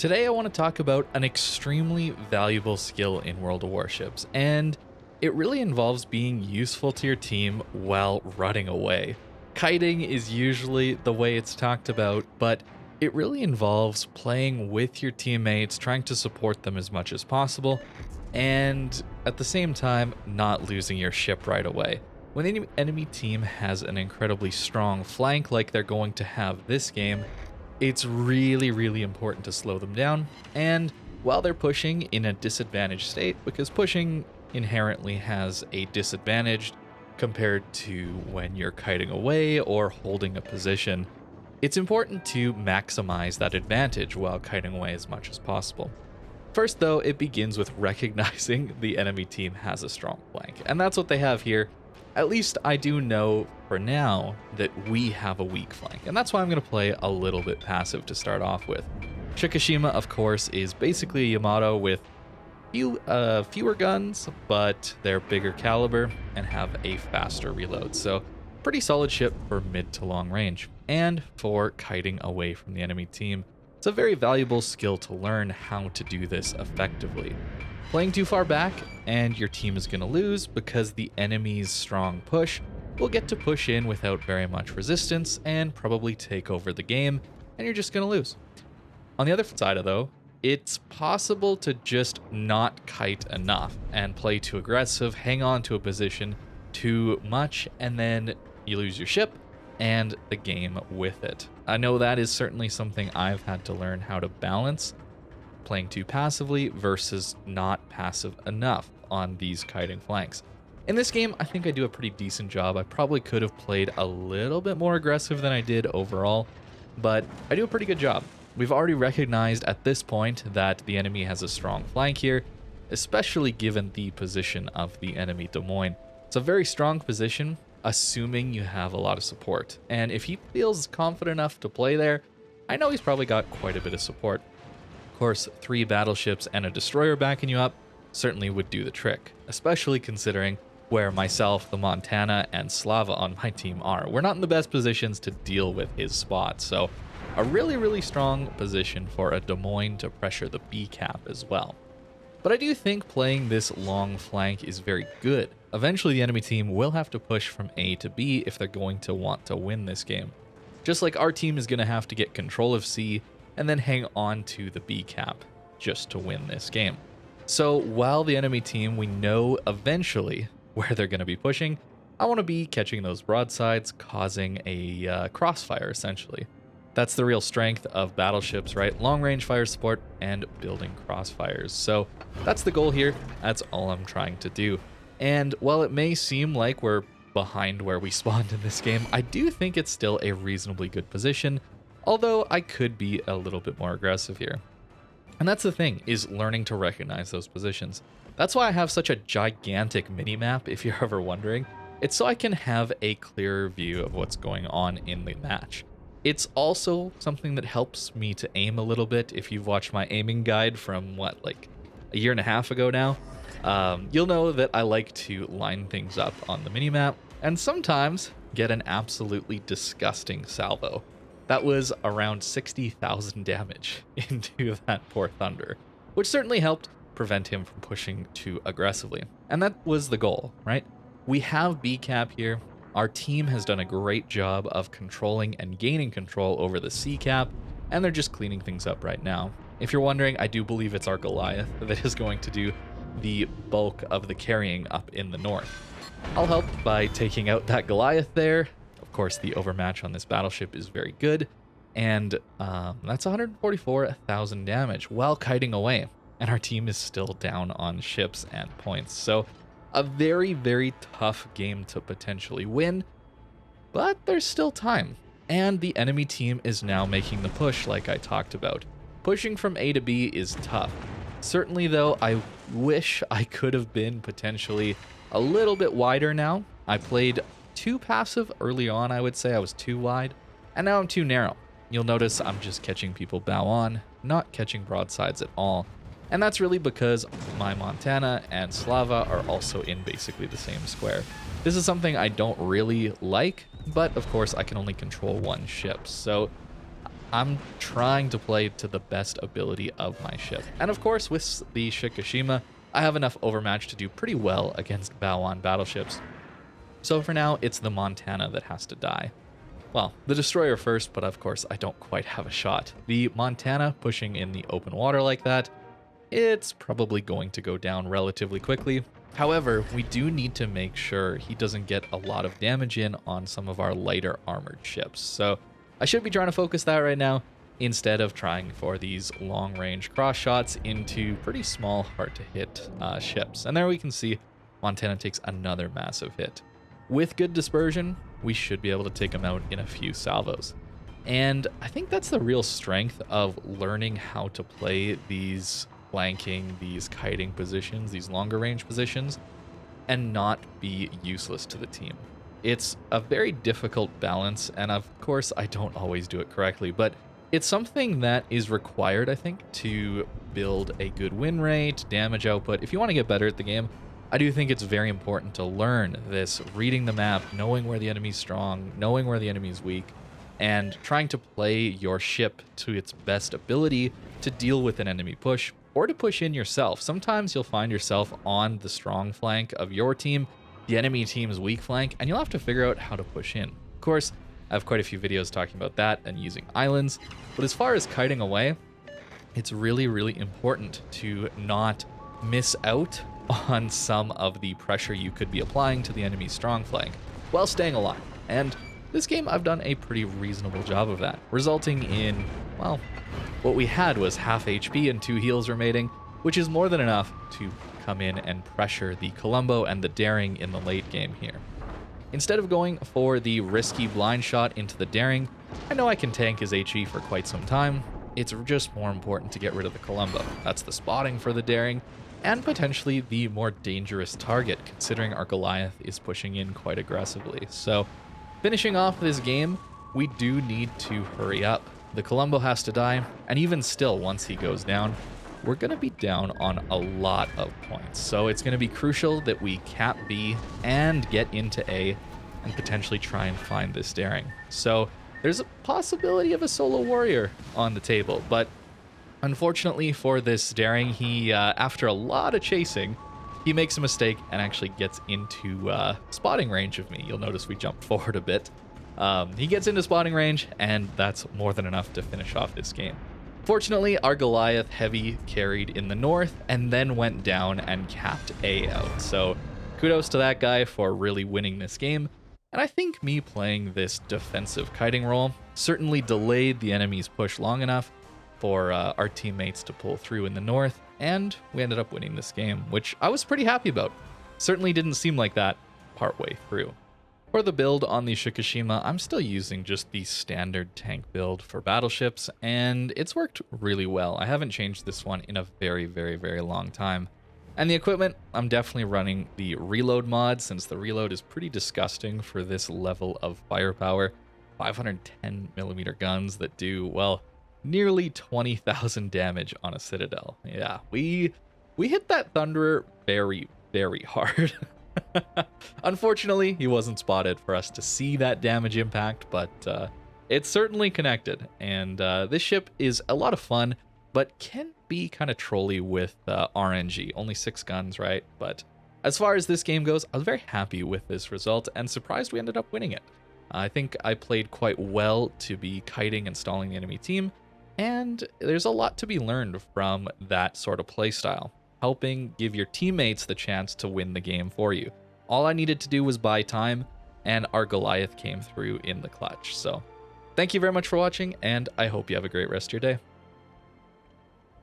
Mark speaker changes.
Speaker 1: Today I want to talk about an extremely valuable skill in World of Warships, and it really involves being useful to your team while running away. Kiting is usually the way it's talked about, but it really involves playing with your teammates, trying to support them as much as possible, and at the same time, not losing your ship right away. When the enemy team has an incredibly strong flank like they're going to have this game, it's really important to slow them down, and while they're pushing in a disadvantaged state, because pushing inherently has a disadvantage compared to when you're kiting away or holding a position, it's important to maximize that advantage while kiting away as much as possible. First though, it begins with recognizing the enemy team has a strong flank, and that's what they have here. At least I do know for now that we have a weak flank, and that's why I'm going to play a little bit passive to start off with. Shikishima, of course, is basically a Yamato with fewer guns, but they're bigger caliber and have a faster reload, so pretty solid ship for mid to long range. And for kiting away from the enemy team, it's a very valuable skill to learn how to do this effectively. Playing too far back and your team is going to lose because the enemy's strong push will get to push in without very much resistance and probably take over the game, and you're just going to lose. On the other side of though, it's possible to just not kite enough and play too aggressive, hang on to a position too much, and then you lose your ship and the game with it. I know that is certainly something I've had to learn how to balance, playing too passively versus not passive enough on these kiting flanks. In this game, I think I do a pretty decent job. I probably could have played a little bit more aggressive than I did overall, but I do a pretty good job. We've already recognized at this point that the enemy has a strong flank here, especially given the position of the enemy Des Moines. It's a very strong position, assuming you have a lot of support. And if he feels confident enough to play there, I know he's probably got quite a bit of support. Of course, 3 battleships and a destroyer backing you up certainly would do the trick, especially considering where myself, the Montana, and Slava on my team are. We're not in the best positions to deal with his spot, so a really strong position for a Des Moines to pressure the B cap as well. But I do think playing this long flank is very good. Eventually the enemy team will have to push from A to B if they're going to want to win this game. Just like our team is going to have to get control of C and then hang on to the B cap just to win this game. So while the enemy team, we know eventually where they're going to be pushing, I want to be catching those broadsides, causing a crossfire essentially. That's the real strength of battleships, right? Long range fire support and building crossfires. So that's the goal here. That's all I'm trying to do. And while it may seem like we're behind where we spawned in this game, I do think it's still a reasonably good position, although I could be a little bit more aggressive here. And that's the thing, is learning to recognize those positions. That's why I have such a gigantic mini-map, if you're ever wondering. It's so I can have a clearer view of what's going on in the match. It's also something that helps me to aim a little bit. If you've watched my aiming guide from, like a year and a half ago now, you'll know that I like to line things up on the minimap and sometimes get an absolutely disgusting salvo. That was around 60,000 damage into that poor Thunder, which certainly helped prevent him from pushing too aggressively. And that was the goal, right? We have B cap here. Our team has done a great job of controlling and gaining control over the C cap, and they're just cleaning things up right now. If you're wondering, I do believe it's our Goliath that is going to do the bulk of the carrying up in the north. I'll help by taking out that Goliath there. Of course, the overmatch on this battleship is very good, and that's 144,000 damage while kiting away, and our team is still down on ships and points. So a very tough game to potentially win, but there's still time. And the enemy team is now making the push like I talked about. Pushing from A to B is tough. Certainly though, I wish I could have been potentially a little bit wider now. I played too passive early on, I would say. I was too wide, and now I'm too narrow. You'll notice I'm just catching people bow on, not catching broadsides at all. And that's really because my Montana and Slava are also in basically the same square. This is something I don't really like, but of course I can only control one ship. So I'm trying to play to the best ability of my ship. And of course, with the Shikishima, I have enough overmatch to do pretty well against Bao-on battleships. So for now, it's the Montana that has to die. Well, the destroyer first, but of course I don't quite have a shot. The Montana pushing in the open water like that, it's probably going to go down relatively quickly. However, we do need to make sure he doesn't get a lot of damage in on some of our lighter armored ships. So I should be trying to focus that right now instead of trying for these long-range cross shots into pretty small, hard-to-hit ships. And there we can see Montana takes another massive hit. With good dispersion, we should be able to take him out in a few salvos. And I think that's the real strength of learning how to play these flanking, these kiting positions, these longer range positions, and not be useless to the team. It's a very difficult balance, and of course I don't always do it correctly, but it's something that is required, I think, to build a good win rate, damage output. If you want to get better at the game, I do think it's very important to learn this, reading the map, knowing where the enemy's strong, knowing where the enemy's weak, and trying to play your ship to its best ability to deal with an enemy push, or to push in yourself. Sometimes you'll find yourself on the strong flank of your team, the enemy team's weak flank, and you'll have to figure out how to push in. Of course, I have quite a few videos talking about that and using islands, but as far as kiting away, it's really, really important to not miss out on some of the pressure you could be applying to the enemy's strong flank while staying alive. And this game, I've done a pretty reasonable job of that, resulting in, well, what we had was half HP and 2 heals remaining, which is more than enough to come in and pressure the Colombo and the Daring in the late game here. Instead of going for the risky blind shot into the Daring, I know I can tank his HE for quite some time. It's just more important to get rid of the Colombo. That's the spotting for the Daring, and potentially the more dangerous target, considering our Goliath is pushing in quite aggressively. So, finishing off this game, we do need to hurry up. The Colombo has to die, and even still, once he goes down, we're going to be down on a lot of points. So it's going to be crucial that we cap B and get into A and potentially try and find this Daring. So there's a possibility of a solo warrior on the table, but unfortunately for this Daring, he, after a lot of chasing, he makes a mistake and actually gets into spotting range of me. You'll notice we jumped forward a bit. He gets into spotting range, and that's more than enough to finish off this game. Fortunately, our Goliath heavy carried in the north and then went down and capped A out. So kudos to that guy for really winning this game. And I think me playing this defensive kiting role certainly delayed the enemy's push long enough for our teammates to pull through in the north, and we ended up winning this game, which I was pretty happy about. Certainly didn't seem like that partway through. For the build on the Shikishima, I'm still using just the standard tank build for battleships, and it's worked really well. I haven't changed this one in a very, very, very long time. And the equipment, I'm definitely running the reload mod, since the reload is pretty disgusting for this level of firepower. 510mm guns that do, well, nearly 20,000 damage on a citadel. Yeah, we hit that Thunderer very, very hard. Unfortunately, he wasn't spotted for us to see that damage impact, but it's certainly connected. And this ship is a lot of fun, but can be kind of trolly with RNG. Only 6 guns, right? But as far as this game goes, I was very happy with this result and surprised we ended up winning it. I think I played quite well to be kiting and stalling the enemy team, and there's a lot to be learned from that sort of playstyle, helping give your teammates the chance to win the game for you. All I needed to do was buy time, and our Goliath came through in the clutch. So thank you very much for watching, and I hope you have a great rest of your day.